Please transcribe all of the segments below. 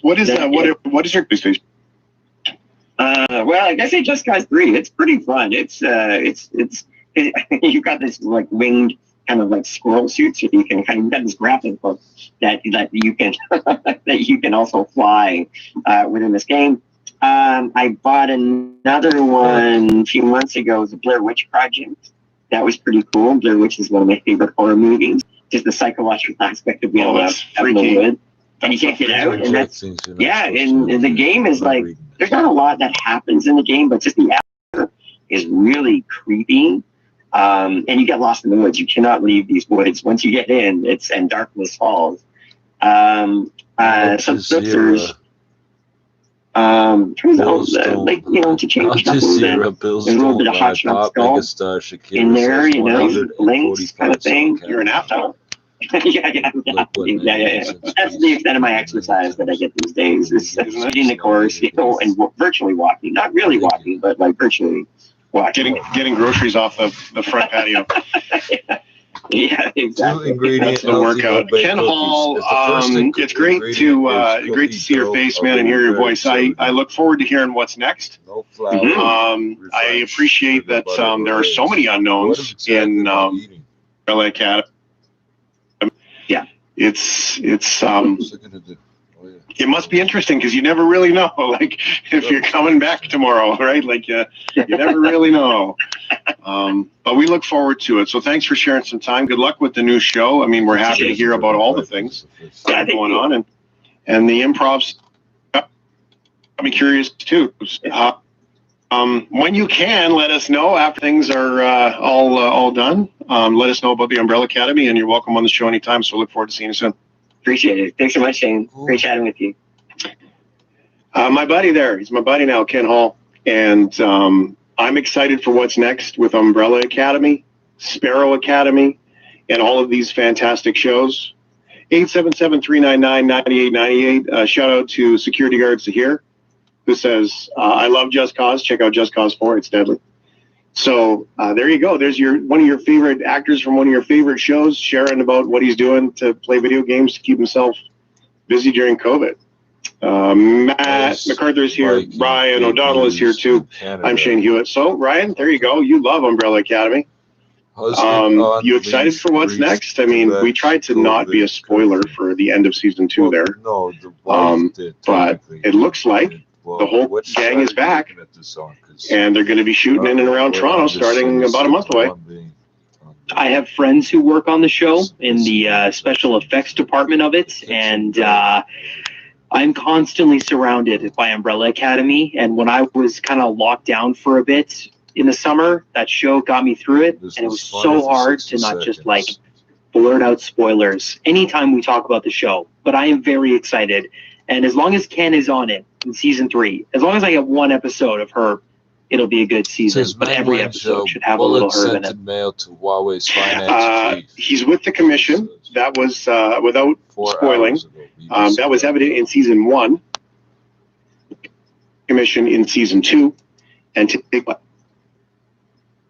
What is your PlayStation? Well, I guess Just Cause 3. It's pretty fun. You've got this like winged kind of like squirrel suit, so you can kind of got this grappling hook that you can that you can also fly within this game. I bought another one a few months ago. It was the Blair Witch Project. That was pretty cool. Blair Witch is one of my favorite horror movies. Just the psychological aspect of being able to have no wood, and you can't get out. And that's and the game is like there's not a lot that happens in the game, but just the atmosphere is really creepy. And you get lost in the woods. You cannot leave these woods. Once you get in, and darkness falls. Some scripters. Turns out, like, to change it up a little bit, there's a little bit of Hot Shot Skull in there, links kind of thing. You're an asshole. yeah. That's the extent of my exercise that I get these days. Is reading the course, and virtually walking. Not really walking, but like virtually walking. Getting groceries off the front patio. Yeah, exactly. That's the workout. Ken Hall, it's great to see your face, man, and hear your voice. I look forward to hearing what's next. I appreciate that there are so many unknowns in LA Academy. Yeah, it must be interesting because you never really know, like if you're coming back tomorrow, right? Like you never really know. But we look forward to it. So thanks for sharing some time. Good luck with the new show. I mean, we're happy to hear about all the things that are going on, and the improvs. I'm curious too. When you can, let us know after things are all done. Let us know about the Umbrella Academy, and you're welcome on the show anytime. So look forward to seeing you soon. Appreciate it. Thanks so much, Shane. Great chatting with you. My buddy there, he's my buddy now, Ken Hall. And I'm excited for what's next with Umbrella Academy, Sparrow Academy, and all of these fantastic shows. 877-399-9898. Shout out to Security Guards here, who says, I love Just Cause. Check out Just Cause 4. It's deadly. So there you go. There's one of your favorite actors from one of your favorite shows sharing about what he's doing to play video games to keep himself busy during COVID. Matt MacArthur is here. Ryan O'Donnell is here too. I'm Shane Hewitt. So Ryan, there you go. You love Umbrella Academy. You excited for what's next? I mean, we tried to not be a spoiler for the end of season 2 there. But it looks like the whole gang is back, and they're going to be shooting in and around Toronto starting about a month away. I have friends who work on the show in the special effects department of it, and I'm constantly surrounded by Umbrella Academy. And when I was kind of locked down for a bit in the summer, that show got me through it, and it was so hard to not just like blurt out spoilers anytime we talk about the show. But I am very excited, and as long as Ken is on it in season 3, as long as I get one episode of her, it'll be a good season. But every episode should have a little her in it. Mail to Huawei's finance chief. He's with the commission. That was without spoiling. That was evident in season 1. Commission in season 2, and to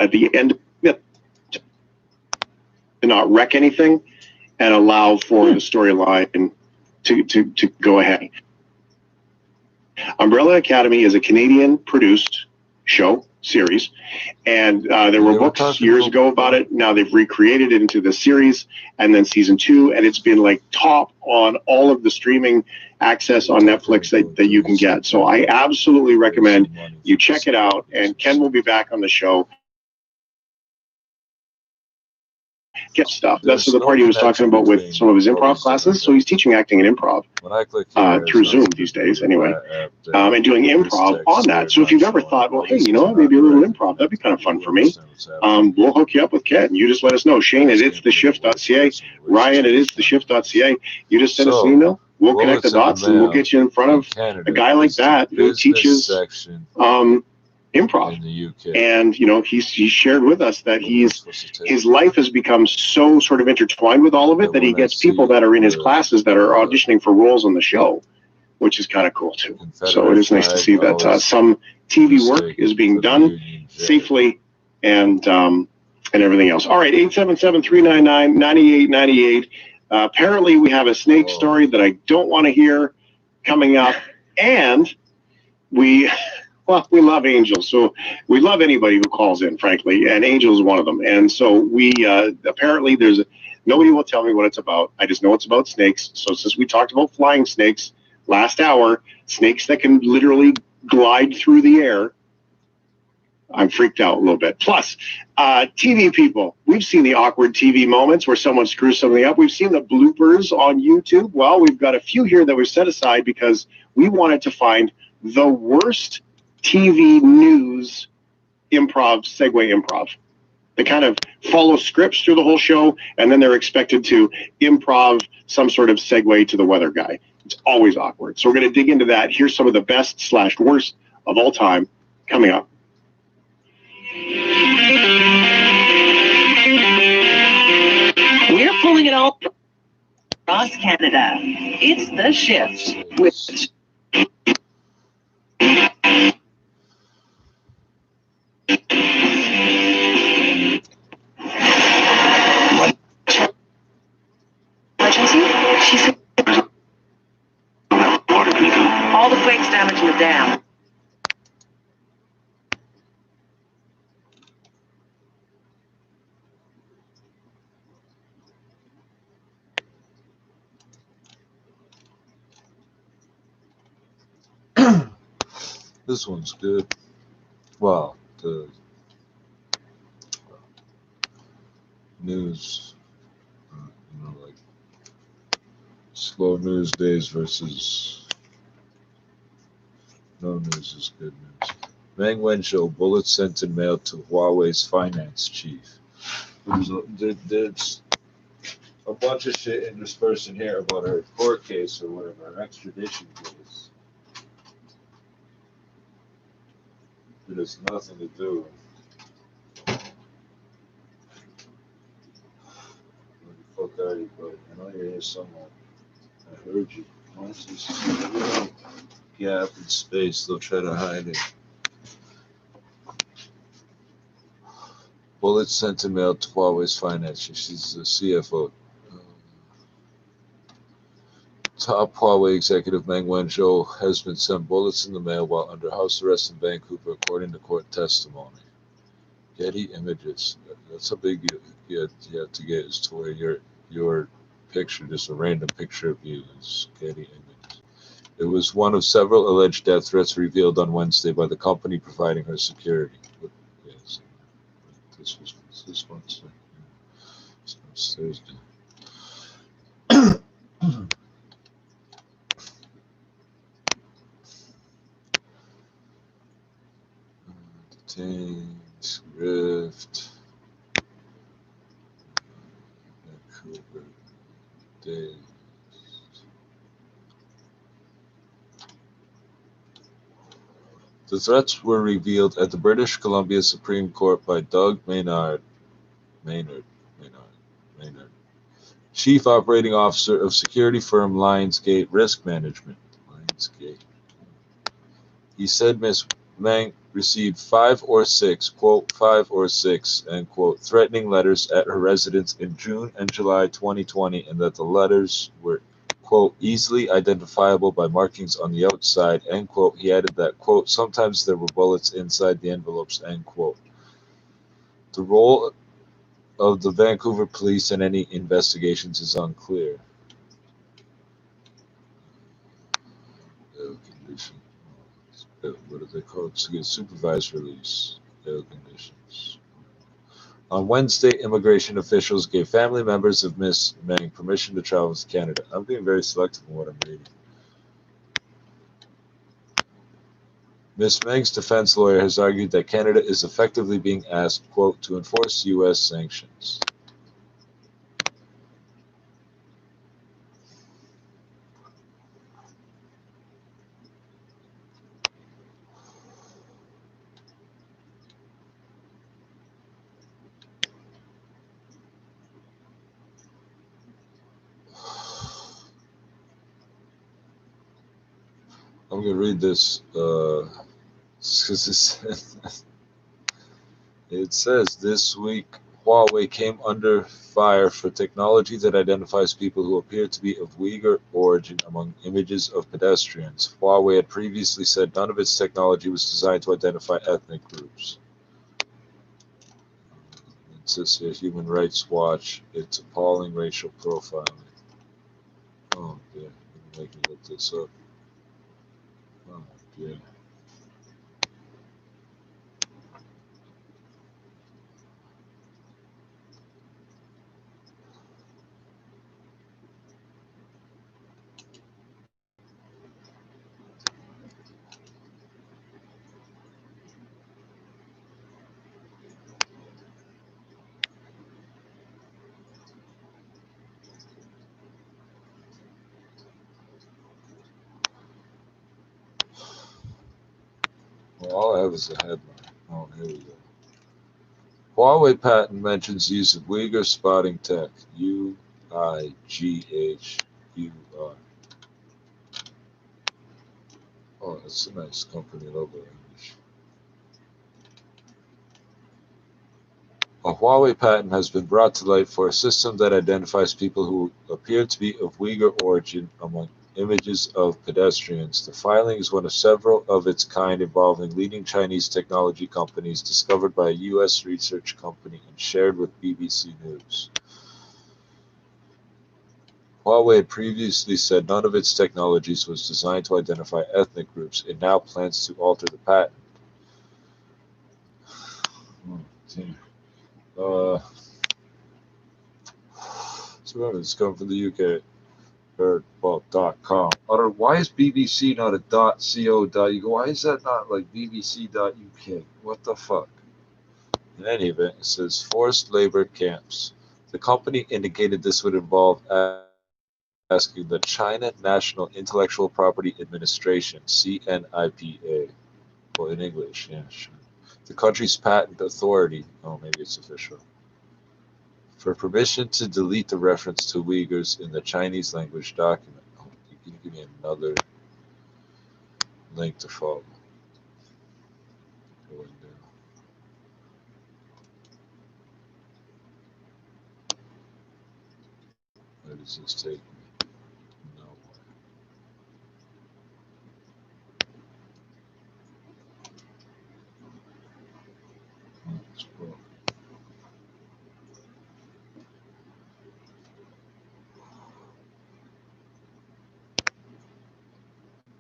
at the end to not wreck anything and allow for the storyline to go ahead. Umbrella Academy is a Canadian-produced show series, and there were books years ago about it. Now they've recreated it into the series, and then season 2, and it's been like top on all of the streaming access on Netflix that you can get. So I absolutely recommend you check it out, and Ken will be back on the show. Get stuff. That's the part he was talking about with some of his improv classes. So he's teaching acting and improv through Zoom these days, anyway, and doing improv on that. So if you've ever thought, well, hey, you know what, maybe a little improv, that'd be kind of fun for me. We'll hook you up with Ken. You just let us know. Shane, it is theshift.ca. Ryan, it is theshift.ca. You just send us an email. We'll connect the dots, and we'll get you in front of a guy like that who teaches improv. And you know, he's shared with us that his life has become so sort of intertwined with all of it that he gets people that are in his classes that are auditioning for roles on the show, which is kind of cool too. So it is nice to see that some TV work is being done safely and everything else. All right, 877-399-9898. Apparently we have a snake story that I don't want to hear. coming up, and we love Angel, so we love anybody who calls in, frankly, and Angel is one of them. And so we apparently nobody will tell me what it's about. I just know it's about snakes. So since we talked about flying snakes last hour, snakes that can literally glide through the air, I'm freaked out a little bit. Plus, TV people, we've seen the awkward TV moments where someone screws something up. We've seen the bloopers on YouTube. Well, we've got a few here that we've set aside because we wanted to find the worst TV news segue improv. They kind of follow scripts through the whole show, and then they're expected to improv some sort of segue to the weather guy. It's always awkward. So we're going to dig into that. Here's some of the best/worst of all time coming up. We're pulling it all across Canada. It's The Shift with emergency. She said all the quakes damaging the dam. This one's good. Well, the news, like slow news days versus no news is good news. Meng Wanzhou, bullets sent in mail to Huawei's finance chief. There's a bunch of shit interspersed in here about her court case or whatever, her extradition case. It has nothing to do. Where the fuck are you, buddy? I know you're here somewhere. I heard you. Once you see a little gap in space, they'll try to hide it. Bullets sent in mail to Huawei's finance. She's the CFO. Top Huawei executive Meng Wanzhou has been sent bullets in the mail while under house arrest in Vancouver, according to court testimony. Getty Images. That's a big you have to get, is to where your picture, just a random picture of you, is Getty Images. It was one of several alleged death threats revealed on Wednesday by the company providing her security. Yes, this was this Wednesday. So it's Thursday. Detains, Rift, Vancouver, Days. The threats were revealed at the British Columbia Supreme Court by Doug Maynard, Chief Operating Officer of security firm Lionsgate Risk Management. Lionsgate. He said Ms. Meng received 5 or 6, quote, 5 or 6, end quote, threatening letters at her residence in June and July 2020, and that the letters were, quote, easily identifiable by markings on the outside, end quote. He added that, quote, sometimes there were bullets inside the envelopes, end quote. The role of the Vancouver police in any investigations is unclear. Bail condition. What do they call it? To get supervised release. Bail conditions. On Wednesday, immigration officials gave family members of Ms. Meng permission to travel to Canada. I'm being very selective in what I'm reading. Ms. Meng's defense lawyer has argued that Canada is effectively being asked, quote, to enforce U.S. sanctions. I'm going to read this because it says this week Huawei came under fire for technology that identifies people who appear to be of Uyghur origin among images of pedestrians. Huawei had previously said none of its technology was designed to identify ethnic groups. It says here, Human Rights Watch, it's appalling racial profiling. Oh, yeah, make me look this up. Oh, yeah. Well, all I have is a headline. Oh, here we go. Huawei patent mentions use of Uyghur spotting tech. UIGHUR. Oh, that's a nice company logo. A Huawei patent has been brought to light for a system that identifies people who appear to be of Uyghur origin among images of pedestrians. The filing is one of several of its kind involving leading Chinese technology companies discovered by a U.S. research company and shared with BBC News. Huawei had previously said none of its technologies was designed to identify ethnic groups. It now plans to alter the patent. So it's coming from the UK. .com. Why is BBC not a .co.uk? Why is that not like BBC.uk? What the fuck? In any event, it says forced labor camps. The company indicated this would involve asking the China National Intellectual Property Administration, CNIPA, well, in English, yeah, sure. The country's patent authority, oh, maybe it's official, for permission to delete the reference to Uyghurs in the Chinese language document. Oh, you can give me another link to follow. Going down. Where does this take me? Nowhere. Oh, it's broken.